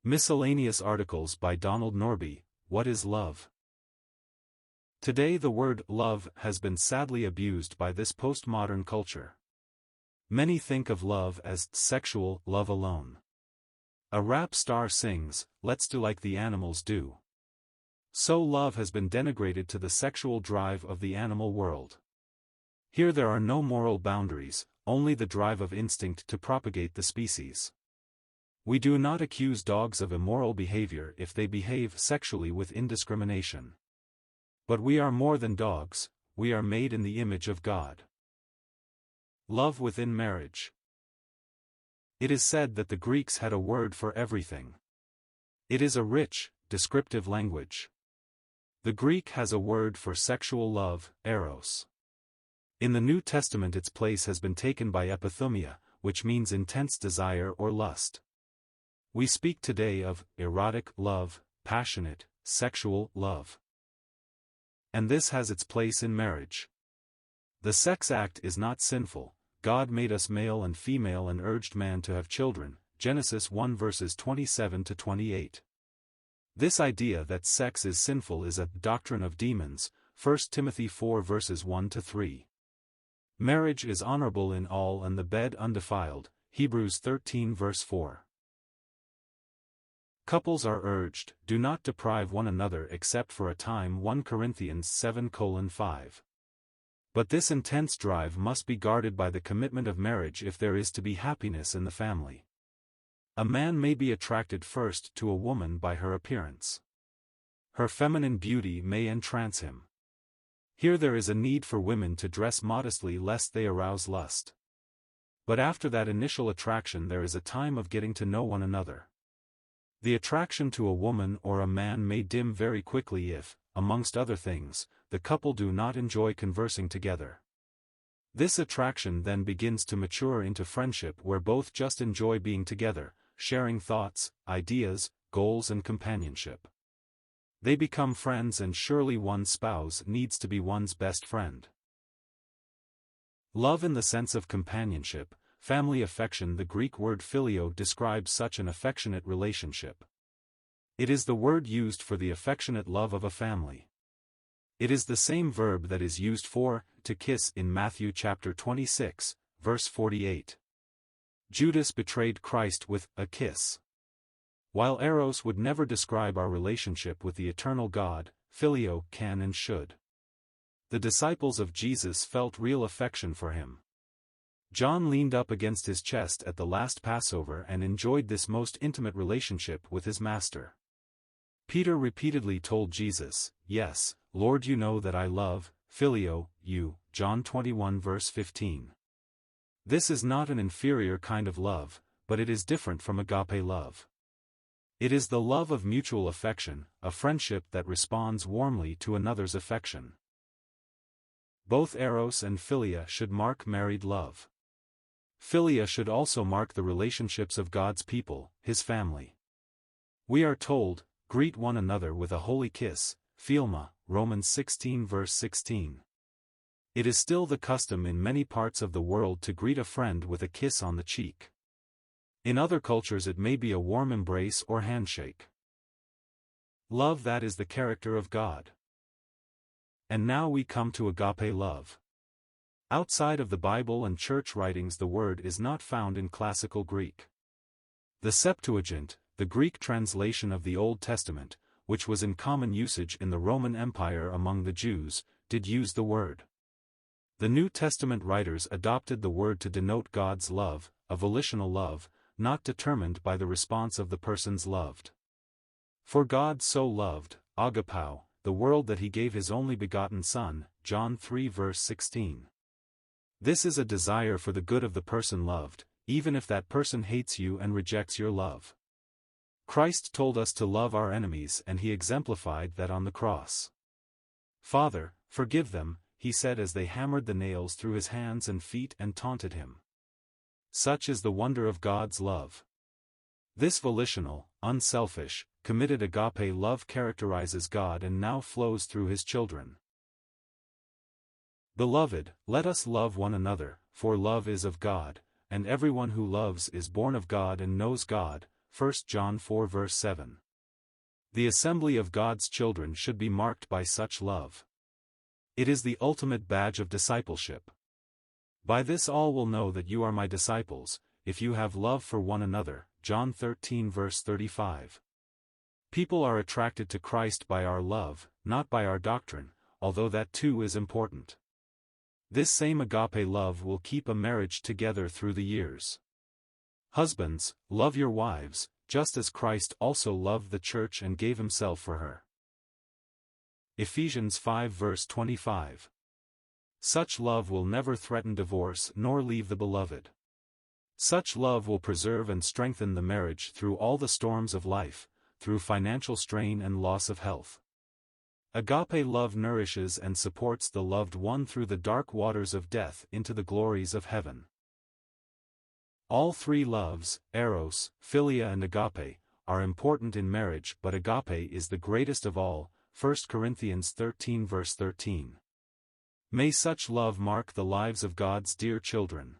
Miscellaneous articles by Norbie. What is love? Today the word love has been sadly abused by this postmodern culture. Many think of love as sexual love alone. A rap star sings, "Let's do like the animals do." So love has been denigrated to the sexual drive of the animal world. Here there are no moral boundaries, only the drive of instinct to propagate the species. We do not accuse dogs of immoral behavior if they behave sexually with indiscrimination. But we are more than dogs, we are made in the image of God. Love within marriage. It is said that the Greeks had a word for everything. It is a rich, descriptive language. The Greek has a word for sexual love, eros. In the New Testament its place has been taken by epithumia, which means intense desire or lust. We speak today of erotic love, passionate, sexual love. And this has its place in marriage. The sex act is not sinful. God made us male and female and urged man to have children, Genesis 1 verses 27 to 28. This idea that sex is sinful is a doctrine of demons, 1 Timothy 4 verses 1 to 3. Marriage is honorable in all and the bed undefiled, Hebrews 13 verse 4. Couples are urged, do not deprive one another except for a time 1 Corinthians 7:5. But this intense drive must be guarded by the commitment of marriage if there is to be happiness in the family. A man may be attracted first to a woman by her appearance. Her feminine beauty may entrance him. Here there is a need for women to dress modestly lest they arouse lust. But after that initial attraction there is a time of getting to know one another. The attraction to a woman or a man may dim very quickly if, amongst other things, the couple do not enjoy conversing together. This attraction then begins to mature into friendship where both just enjoy being together, sharing thoughts, ideas, goals and companionship. They become friends and surely one's spouse needs to be one's best friend. Love in the sense of companionship, family affection. The Greek word phileo describes such an affectionate relationship. It is the word used for the affectionate love of a family. It is the same verb that is used for to kiss in Matthew chapter 26, verse 48. Judas betrayed Christ with a kiss. While eros would never describe our relationship with the eternal God, phileo can and should. The disciples of Jesus felt real affection for him. John leaned up against his chest at the last Passover and enjoyed this most intimate relationship with his master. Peter repeatedly told Jesus, "Yes, Lord, you know that I love, phileo, you," John 21 verse 15. This is not an inferior kind of love, but it is different from agape love. It is the love of mutual affection, a friendship that responds warmly to another's affection. Both eros and philia should mark married love. Philia should also mark the relationships of God's people, his family. We are told, greet one another with a holy kiss, philma, Romans 16 verse 16. It is still the custom in many parts of the world to greet a friend with a kiss on the cheek. In other cultures it may be a warm embrace or handshake. Love that is the character of God. And now we come to agape love. Outside of the Bible and church writings the word is not found in classical Greek. The Septuagint, the Greek translation of the Old Testament, which was in common usage in the Roman Empire among the Jews, did use the word. The New Testament writers adopted the word to denote God's love, a volitional love, not determined by the response of the persons loved. For God so loved, agapao, the world that he gave his only begotten Son, John 3 verse 16. This is a desire for the good of the person loved, even if that person hates you and rejects your love. Christ told us to love our enemies and he exemplified that on the cross. "Father, forgive them," he said as they hammered the nails through his hands and feet and taunted him. Such is the wonder of God's love. This volitional, unselfish, committed agape love characterizes God and now flows through his children. Beloved, let us love one another, for love is of God, and everyone who loves is born of God and knows God, 1 John 4 verse 7. The assembly of God's children should be marked by such love. It is the ultimate badge of discipleship. By this all will know that you are my disciples, if you have love for one another. John 13 verse 35. People are attracted to Christ by our love, not by our doctrine, although that too is important. This same agape love will keep a marriage together through the years. Husbands, love your wives, just as Christ also loved the church and gave himself for her. Ephesians 5 verse 25. Such love will never threaten divorce nor leave the beloved. Such love will preserve and strengthen the marriage through all the storms of life, through financial strain and loss of health. Agape love nourishes and supports the loved one through the dark waters of death into the glories of heaven. All three loves, eros, philia and agape, are important in marriage, but agape is the greatest of all. 1 Corinthians 13 verse 13. May such love mark the lives of God's dear children.